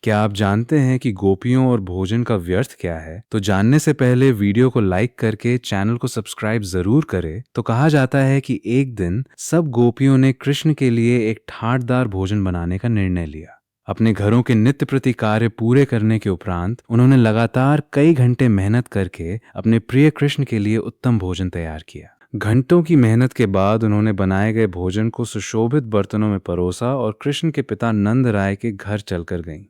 क्या आप जानते हैं कि गोपियों और भोजन का व्यर्थ क्या है? तो जानने से पहले वीडियो को लाइक करके चैनल को सब्सक्राइब जरूर करें। तो कहा जाता है कि एक दिन सब गोपियों ने कृष्ण के लिए एक ठाटदार भोजन बनाने का निर्णय लिया। अपने घरों के नित्य प्रति कार्य पूरे करने के उपरांत उन्होंने लगातार कई घंटे मेहनत करके अपने प्रिय कृष्ण के लिए उत्तम भोजन तैयार किया। घंटों की मेहनत के बाद उन्होंने बनाए गए भोजन को सुशोभित बर्तनों में परोसा और कृष्ण के पिता नंद राय के घर चलकर गईं।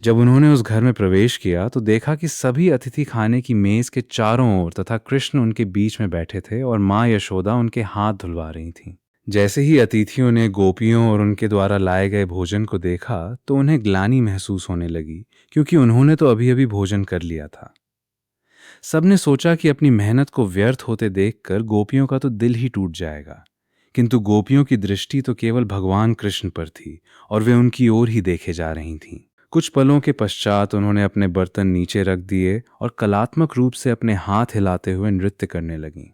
जब उन्होंने उस घर में प्रवेश किया तो देखा कि सभी अतिथि खाने की मेज के चारों ओर तथा कृष्ण उनके बीच में बैठे थे और माँ यशोदा उनके हाथ धुलवा रही थीं। जैसे ही अतिथियों ने गोपियों और उनके द्वारा लाए गए भोजन को देखा तो उन्हें ग्लानि महसूस होने लगी, क्योंकि उन्होंने तो अभी अभी भोजन कर लिया था। सबने सोचा कि अपनी मेहनत को व्यर्थ होते देखकर गोपियों का तो दिल ही टूट जाएगा, किंतु गोपियों की दृष्टि तो केवल भगवान कृष्ण पर थी और वे उनकी ओर ही देखे जा रही थीं। कुछ पलों के पश्चात उन्होंने अपने बर्तन नीचे रख दिए और कलात्मक रूप से अपने हाथ हिलाते हुए नृत्य करने लगीं।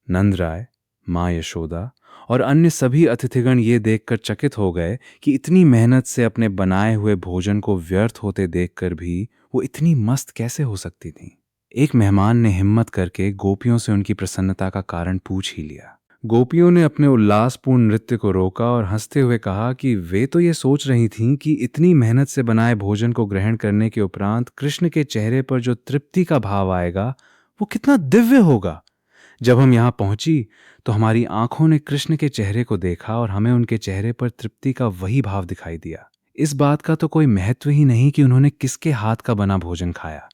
नंद राय, माँ यशोदा और अन्य सभी अतिथिगण ये देखकर चकित हो गए कि इतनी मेहनत से अपने बनाए हुए भोजन को व्यर्थ होते देखकर भी वो इतनी मस्त कैसे हो सकती थीं। एक मेहमान ने हिम्मत करके गोपियों से उनकी प्रसन्नता का कारण पूछ ही लिया। गोपियों ने अपने उल्लासपूर्ण नृत्य को रोका और हंसते हुए कहा कि वे तो ये सोच रही थीं कि इतनी मेहनत से बनाए भोजन को ग्रहण करने के उपरांत कृष्ण के चेहरे पर जो तृप्ति का भाव आएगा वो कितना दिव्य होगा। जब हम यहाँ पहुंची तो हमारी आंखों ने कृष्ण के चेहरे को देखा और हमें उनके चेहरे पर तृप्ति का वही भाव दिखाई दिया। इस बात का तो कोई महत्व ही नहीं कि उन्होंने किसके हाथ का बना भोजन खाया,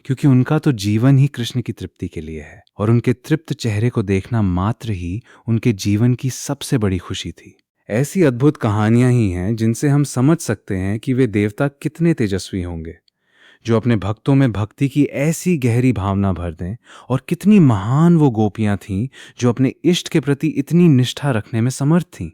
क्योंकि उनका तो जीवन ही कृष्ण की तृप्ति के लिए है और उनके तृप्त चेहरे को देखना मात्र ही उनके जीवन की सबसे बड़ी खुशी थी। ऐसी अद्भुत कहानियां ही हैं जिनसे हम समझ सकते हैं कि वे देवता कितने तेजस्वी होंगे, जो अपने भक्तों में भक्ति की ऐसी गहरी भावना भर दें, और कितनी महान वो गोपियां थीं जो अपने इष्ट के प्रति इतनी निष्ठा रखने में समर्थ थीं।